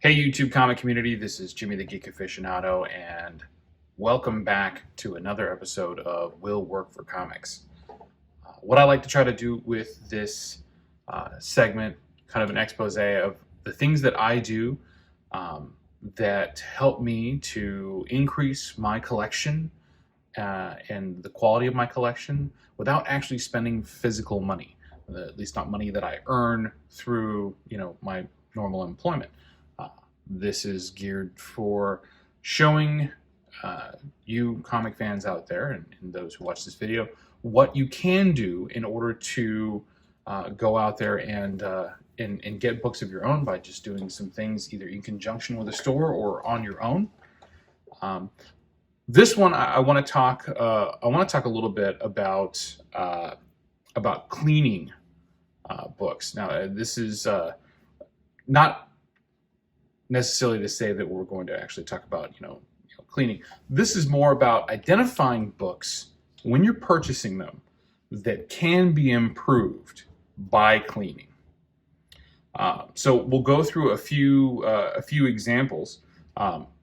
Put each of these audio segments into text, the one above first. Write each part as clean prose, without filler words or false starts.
Hey YouTube comic community, this is Jimmy the Geek Aficionado, and welcome back to another episode of Will Work for Comics. What I like to try to do with this segment, kind of an expose of the things that I do that help me to increase my collection and the quality of my collection without actually spending physical money, at least not money that I earn through my normal employment. This is geared for showing you comic fans out there and those who watch this video what you can do in order to go out there and get books of your own by just doing some things either in conjunction with a store or on your own. This one I want to talk. I want to talk a little bit about cleaning books. Now, this is not necessarily to say that we're going to actually talk about cleaning. This is more about identifying books when you're purchasing them that can be improved by cleaning. So we'll go through a few examples,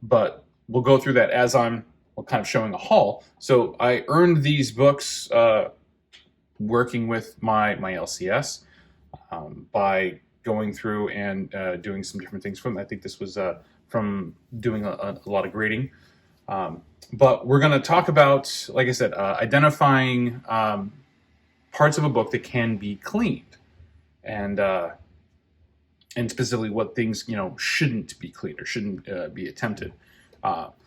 but we'll go through that as I'm kind of showing a haul. So I earned these books working with my LCS by going through and doing some different things from them. I think this was from doing a lot of grading. But we're going to talk about, like I said, identifying parts of a book that can be cleaned, and specifically what things shouldn't be cleaned or shouldn't be attempted.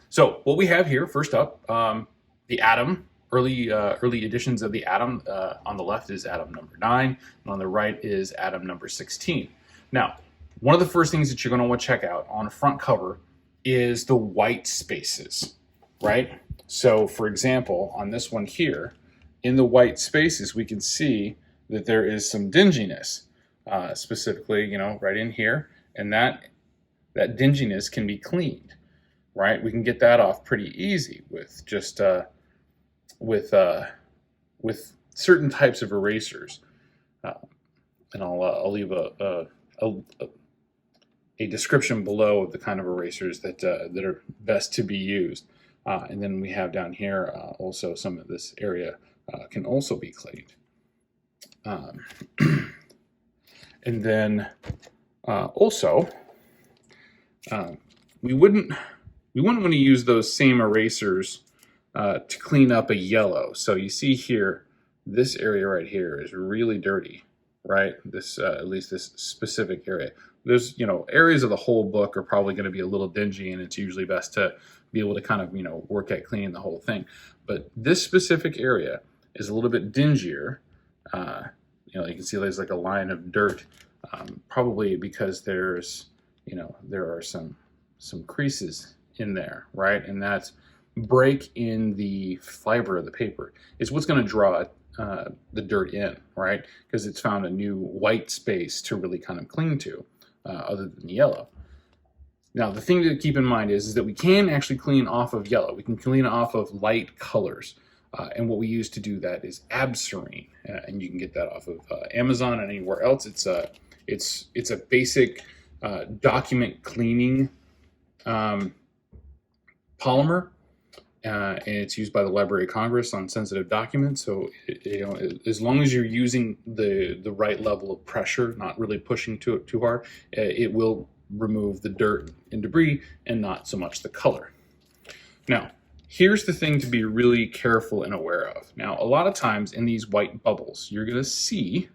So what we have here, first up, the Atom. Early editions of the Atom. On the left is Atom number 9, and on the right is Atom number 16. Now, one of the first things that you're going to want to check out on the front cover is the white spaces, right? So, for example, on this one here, in the white spaces, we can see that there is some dinginess, specifically, right in here, and that dinginess can be cleaned, right? We can get that off pretty easy with just with certain types of erasers, and I'll leave a description below of the kind of erasers that are best to be used. And then we have down here also some of this area can also be cleaned. And then also we wouldn't want to use those same erasers to clean up a yellow. So you see here, this area right here is really dirty, right? This at least this specific area. There's areas of the whole book are probably going to be a little dingy, and it's usually best to be able to kind of work at cleaning the whole thing. But this specific area is a little bit dingier. You can see there's like a line of dirt, probably because there's there are some creases in there, right? And that's break in the fiber of the paper is what's going to draw the dirt in, right? Because it's found a new white space to really kind of cling to, other than yellow. Now, the thing to keep in mind is that we can actually clean off of yellow. We can clean off of light colors, and what we use to do that is Abserine, and you can get that off of Amazon and anywhere else. It's a basic document cleaning polymer. And it's used by the Library of Congress on sensitive documents. So, as long as you're using the right level of pressure, not really pushing too hard, it will remove the dirt and debris and not so much the color. Now, here's the thing to be really careful and aware of. Now, a lot of times in these white bubbles, you're going to see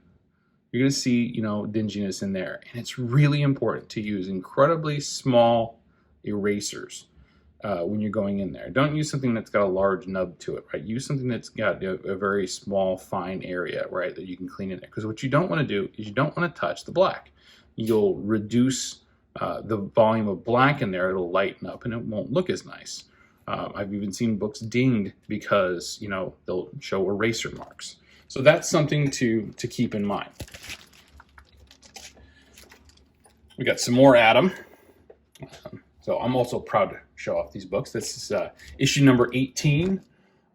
dinginess in there, and it's really important to use incredibly small erasers. When you're going in there, don't use something that's got a large nub to it, right? Use something that's got a very small, fine area, right, that you can clean in there. Because what you don't want to do is you don't want to touch the black. You'll reduce the volume of black in there. It'll lighten up, and it won't look as nice. I've even seen books dinged because they'll show eraser marks. So that's something to keep in mind. We got some more Atom. So I'm also proud to show off these books. This is issue number 18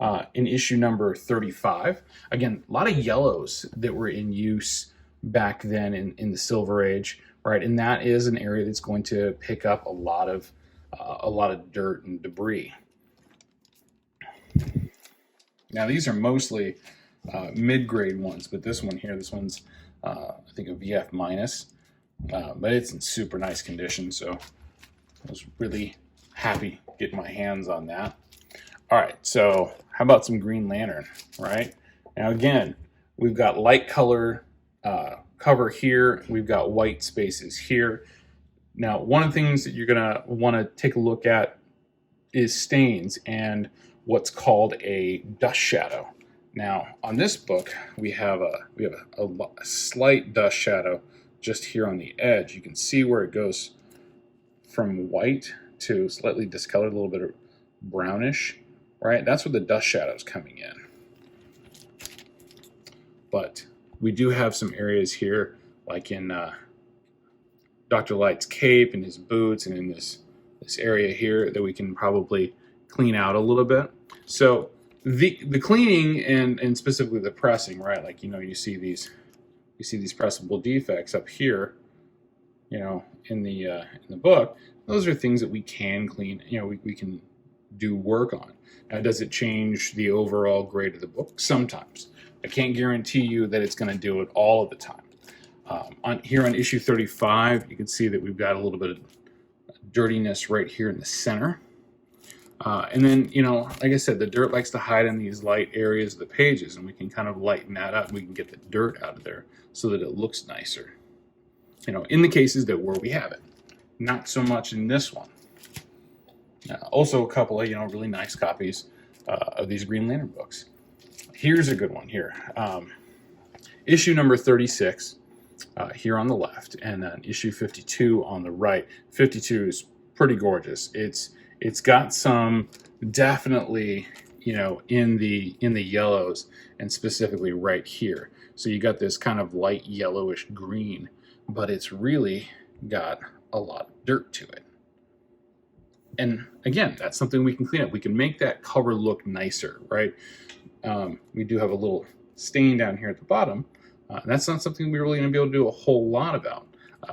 and issue number 35. Again, a lot of yellows that were in use back then in the Silver Age right? And that is an area that's going to pick up a lot of dirt and debris. Now these are mostly mid-grade ones, but this one here, this one's I think a VF minus, but it's in super nice condition, so I was really happy getting my hands on that. All right, so how about some Green Lantern, right? Now again, we've got light color cover here, we've got white spaces here. Now, one of the things that you're gonna wanna take a look at is stains and what's called a dust shadow. Now, on this book, we have a slight dust shadow just here on the edge. You can see where it goes from white to slightly discolored, a little bit of brownish, right? That's where the dust shadow is coming in. But we do have some areas here, like in Dr. Light's cape and his boots, and in this area here that we can probably clean out a little bit. So the cleaning and specifically the pressing, right? Like, you see these pressable defects up here, in the book. Those are things that we can clean. We can do work on. Now, does it change the overall grade of the book? Sometimes. I can't guarantee you that it's going to do it all of the time. Here on issue 35, you can see that we've got a little bit of dirtiness right here in the center. And then, like I said, the dirt likes to hide in these light areas of the pages, and we can kind of lighten that up. We can get the dirt out of there so that it looks nicer. In the cases where we have it. Not so much in this one. Also a couple of, really nice copies of these Green Lantern books. Here's a good one here. Issue number 36 here on the left, and then issue 52 on the right. 52 is pretty gorgeous. It's got some definitely, in the yellows, and specifically right here. So you got this kind of light yellowish green, but it's really got a lot of dirt to it. And again, that's something we can clean up. We can make that cover look nicer, right? We do have a little stain down here at the bottom. That's not something we're really going to be able to do a whole lot about.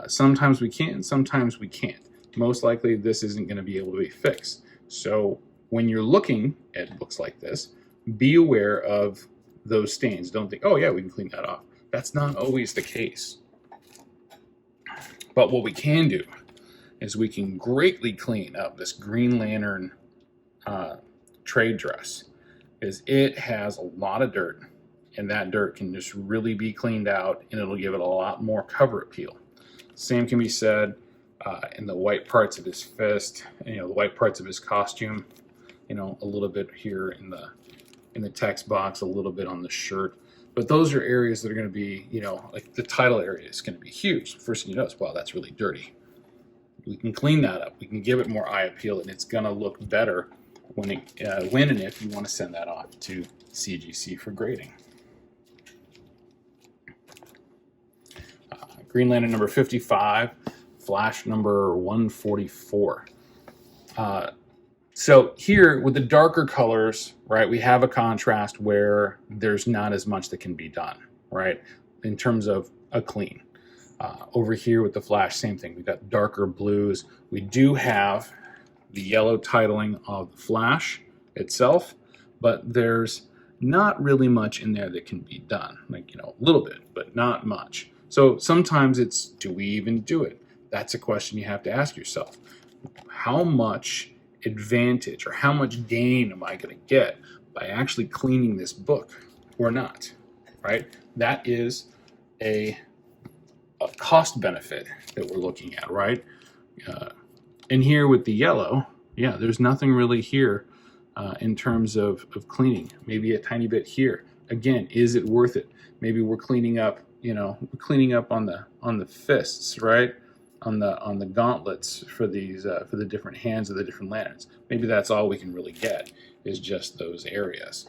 Sometimes we can, sometimes we can't. Most likely this isn't going to be able to be fixed. So when you're looking at books like this, be aware of those stains. Don't think, oh yeah, we can clean that off. That's not always the case. But what we can do is we can greatly clean up this Green Lantern trade dress. Is it has a lot of dirt, and that dirt can just really be cleaned out, and it'll give it a lot more cover appeal. Same can be said in the white parts of his fist, the white parts of his costume, a little bit here in the text box, a little bit on the shirt. But those are areas that are going to be, like the title area is going to be huge. First thing you notice, wow, that's really dirty. We can clean that up. We can give it more eye appeal, and it's going to look better when and if you want to send that off to CGC for grading. Green Lantern number 55, Flash number 144. So here with the darker colors, right, we have a contrast where there's not as much that can be done, right, in terms of a clean. Over here with the Flash, same thing. We've got darker blues. We do have the yellow titling of the Flash itself, but there's not really much in there that can be done. Like, a little bit, but not much. So sometimes it's, do we even do it? That's a question you have to ask yourself. How much advantage or how much gain am I going to get by actually cleaning this book or not, right? That is a cost benefit that we're looking at, right? And here with the yellow, yeah, there's nothing really here in terms of cleaning. Maybe a tiny bit here. Again, is it worth it? Maybe we're cleaning up, we're cleaning up on the fists, right? On the gauntlets for these for the different hands of the different lanterns. Maybe that's all we can really get is just those areas.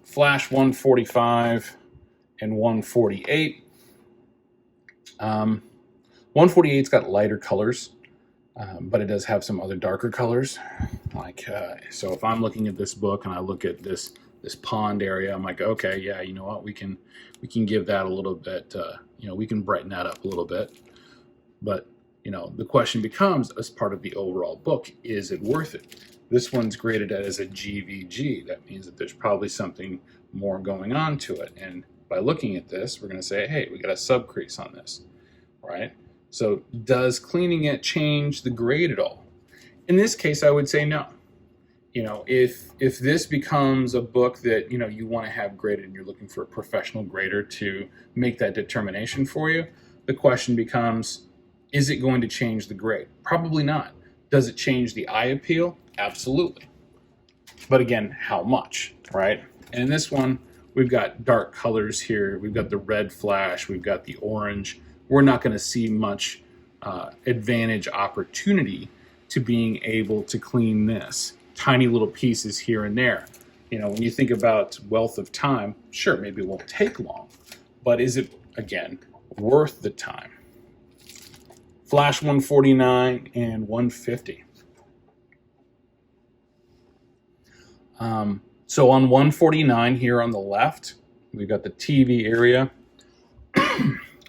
Flash 145 and 148. 148's got lighter colors, but it does have some other darker colors. Like so, if I'm looking at this book and I look at this pond area. I'm like, okay, yeah, you know what, we can give that a little bit, we can brighten that up a little bit. But the question becomes, as part of the overall book, is it worth it? This one's graded as a GVG. That means that there's probably something more going on to it. And by looking at this, we're going to say, hey, we got a subcrease on this, right? So does cleaning it change the grade at all? In this case, I would say no. If this becomes a book that you want to have graded and you're looking for a professional grader to make that determination for you, the question becomes, is it going to change the grade? Probably not. Does it change the eye appeal? Absolutely. But again, how much, right? And in this one, we've got dark colors here. We've got the red flash. We've got the orange. We're not going to see much advantage opportunity to being able to clean this. Tiny little pieces here and there. When you think about wealth of time, sure, maybe it won't take long, but is it, again, worth the time? Flash 149 and 150. So on 149 here on the left, we've got the TV area,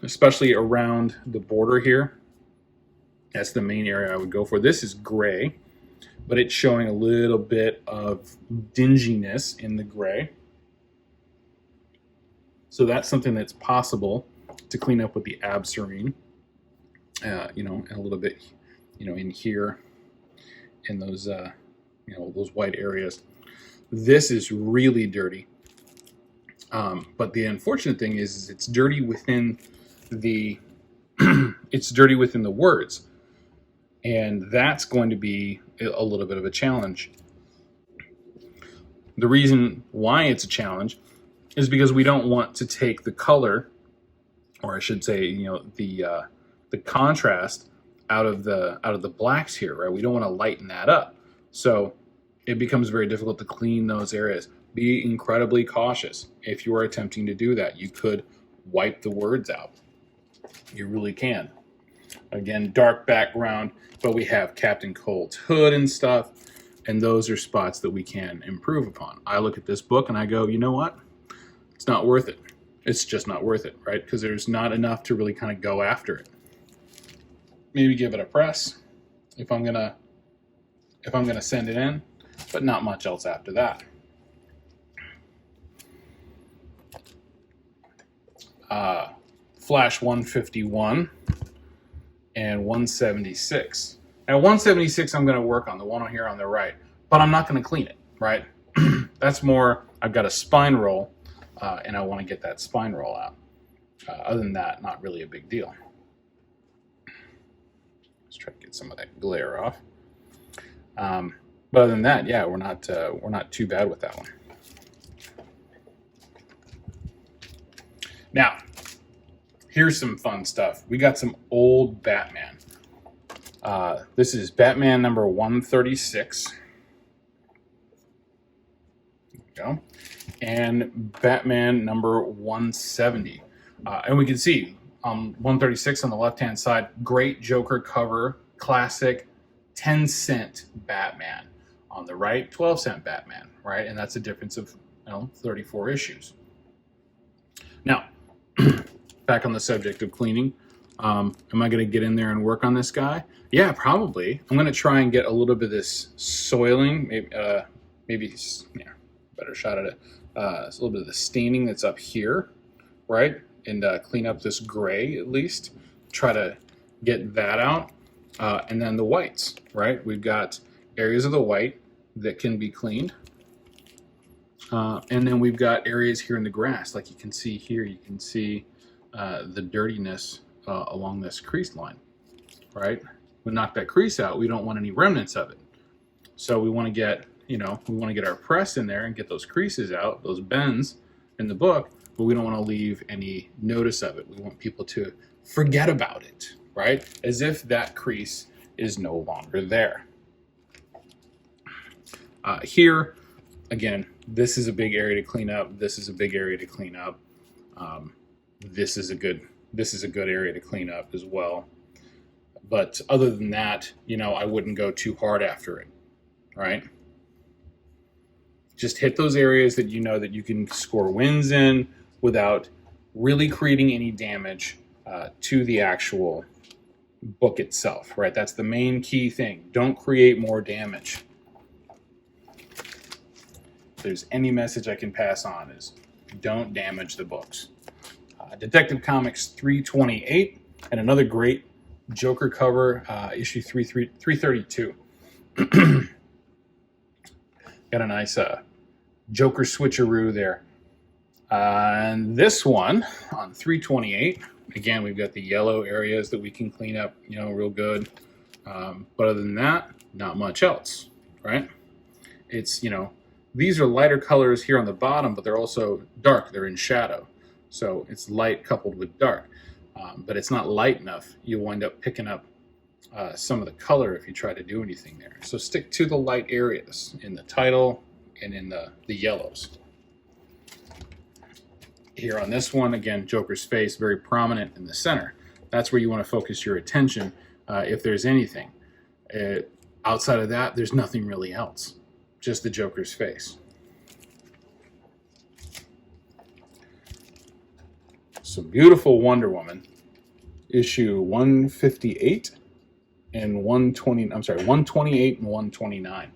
especially around the border here. That's the main area I would go for. This is gray, but it's showing a little bit of dinginess in the gray. So that's something that's possible to clean up with the Abserine, and a little bit, in here, in those, those white areas. This is really dirty. But the unfortunate thing is it's dirty within the, it's dirty within the words. And that's going to be a little bit of a challenge. The reason why it's a challenge is because we don't want to take the color, or I should say, the contrast out of the blacks here, right? We don't want to lighten that up. So it becomes very difficult to clean those areas. Be incredibly cautious if you are attempting to do that. You could wipe the words out. You really can. Again, dark background, but we have Captain Cold's hood and stuff, and those are spots that we can improve upon. I look at this book and I go, you know what? It's not worth it. It's just not worth it, right? Because there's not enough to really kind of go after it. Maybe give it a press if I'm gonna send it in, but not much else after that. Flash 151 and 176. Now 176 I'm going to work on, the one here on the right, but I'm not going to clean it, right? That's more, I've got a spine roll, and I want to get that spine roll out. Other than that, not really a big deal. Let's try to get some of that glare off. But other than that, yeah, we're not too bad with that one. Now, here's some fun stuff. We got some old Batman. This is Batman number 136. There we go. And Batman number 170. And we can see 136 on the left-hand side, great Joker cover, classic 10-cent Batman. On the right, 12-cent Batman, right? And that's a difference of 34 issues. Now, back on the subject of cleaning, am I going to get in there and work on this guy? Yeah, probably. I'm going to try and get a little bit of this soiling, maybe better shot at it. It's a little bit of the staining that's up here, right? And clean up this gray at least. Try to get that out. And then the whites, right? We've got areas of the white that can be cleaned. And then we've got areas here in the grass, like you can see here. You can see the dirtiness along this crease line, right? We knock that crease out. We don't want any remnants of it. So we want to get, we want to get our press in there and get those creases out, those bends in the book, but we don't want to leave any notice of it. We want people to forget about it, right? As if that crease is no longer there. Here, again, this is a big area to clean up. This is a big area to clean up. This is a good area to clean up as well. But other than that, I wouldn't go too hard after it, right? Just hit those areas that you know that you can score wins in without really creating any damage to the actual book itself, right? That's the main key thing. Don't create more damage. If there's any message I can pass on is don't damage the books. Detective Comics 328, and another great Joker cover, issue 332. Got a nice Joker switcheroo there. And this one on 328, again, we've got the yellow areas that we can clean up, real good. But other than that, not much else, right? It's, these are lighter colors here on the bottom, but they're also dark. They're in shadow. So it's light coupled with dark. But it's not light enough. You'll wind up picking up some of the color if you try to do anything there. So stick to the light areas in the title and in the yellows. Here on this one, again, Joker's face, very prominent in the center. That's where you want to focus your attention if there's anything. Outside of that, there's nothing really else. Just the Joker's face. Some beautiful Wonder Woman, issue 158 and 128 and 129.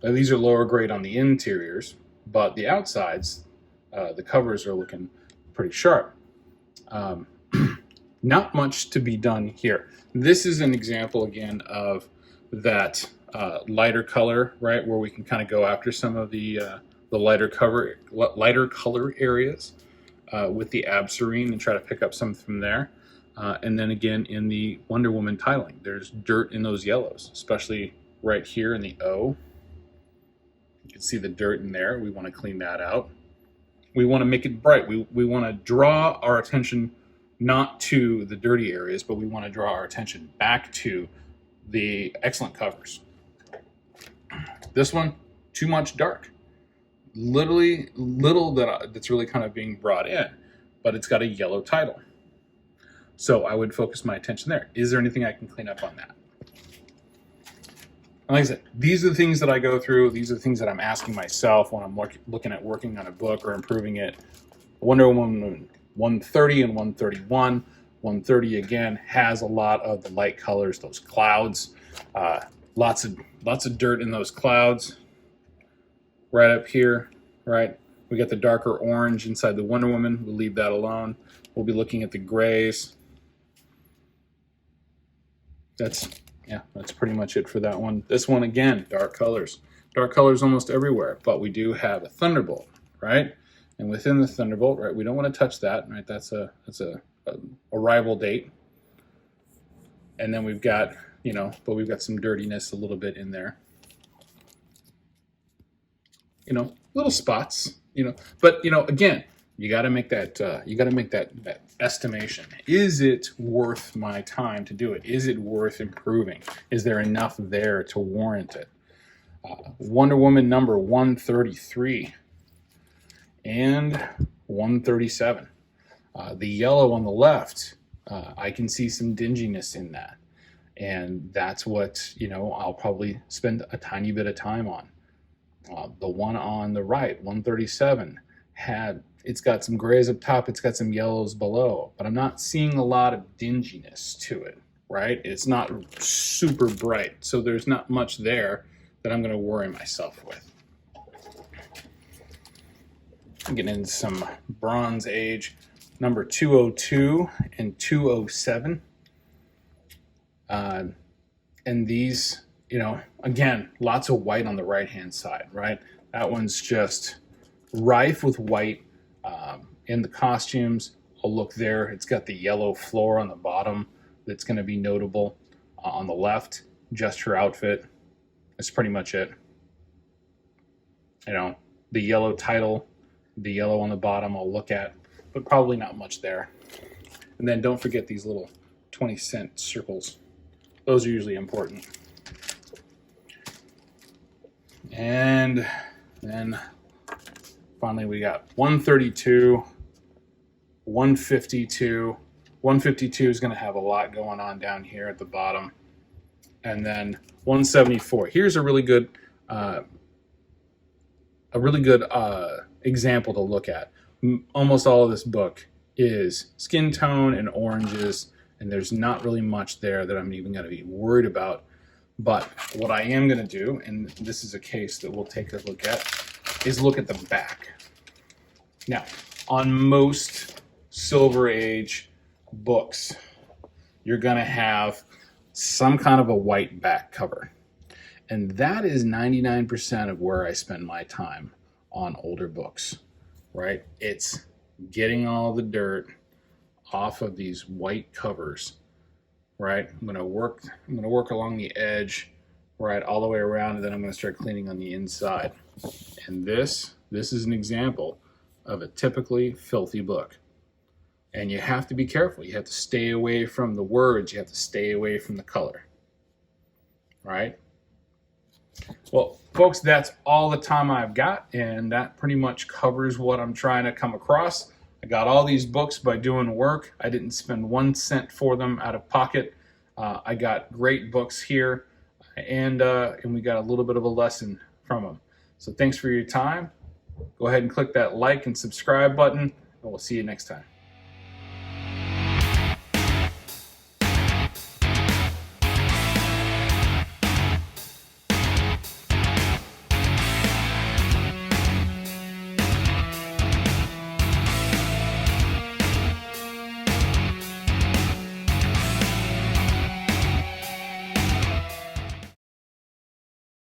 These are lower grade on the interiors, but the outsides, the covers are looking pretty sharp. Not much to be done here. This is an example again of that lighter color, right, where we can kind of go after some of the lighter color areas with the Abserine and try to pick up some from there. And then again in the Wonder Woman titling, there's dirt in those yellows, especially right here in the O. You can see the dirt in there. We want to clean that out. We want to make it bright. We want to draw our attention not to the dirty areas, but we want to draw our attention back to the excellent covers. This one, too much dark. Literally little that's really kind of being brought in, but it's got a yellow title. So I would focus my attention there. Is there anything I can clean up on that? And like I said, these are the things that I go through. These are the things that I'm asking myself when I'm looking at working on a book or improving it. Wonder Woman 130 and 131. 130 again has a lot of the light colors, those clouds. Lots of dirt in those clouds. Right up here, right? We got the darker orange inside the Wonder Woman. We'll leave that alone. We'll be looking at the grays. That's pretty much it for that one. This one, again, dark colors. Dark colors almost everywhere, but we do have a Thunderbolt, right? And within the Thunderbolt, right, we don't want to touch that, right? That's a arrival date. And then we've got, but we've got some dirtiness a little bit in there. Little spots, but again, you got to make that estimation. Is it worth my time to do it? Is it worth improving? Is there enough there to warrant it? Wonder Woman number 133 and 137. The yellow on the left, I can see some dinginess in that. And that's what, I'll probably spend a tiny bit of time on. The one on the right, 137, it's got some grays up top, it's got some yellows below, but I'm not seeing a lot of dinginess to it, right? It's not super bright, so there's not much there that I'm going to worry myself with. I'm getting into some Bronze Age, number 202 and 207. And these, again, lots of white on the right-hand side, right? That one's just rife with white. In the costumes, I'll look there. It's got the yellow floor on the bottom that's going to be notable. On the left, just her outfit. That's pretty much it. The yellow title, the yellow on the bottom I'll look at, but probably not much there. And then don't forget these little 20-cent circles. Those are usually important. And then finally we got 132, 152. 152 is going to have a lot going on down here at the bottom. And then 174. Here's a really good a really good example to look at. Almost all of this book is skin tone and oranges, and there's not really much there that I'm even going to be worried about. But what I am going to do, and this is a case that we'll take a look at, is look at the back. Now, on most Silver Age books, you're going to have some kind of a white back cover. And that is 99% of where I spend my time on older books, right? It's getting all the dirt off of these white covers, right? I'm gonna work along the edge, right, all the way around, and then I'm gonna start cleaning on the inside. And this is an example of a typically filthy book. And you have to be careful. You have to stay away from the words. You have to stay away from the color, right? Well, folks, that's all the time I've got, and that pretty much covers what I'm trying to come across. I got all these books by doing work. I didn't spend 1 cent for them out of pocket. I got great books here, and we got a little bit of a lesson from them. So thanks for your time. Go ahead and click that like and subscribe button, and we'll see you next time.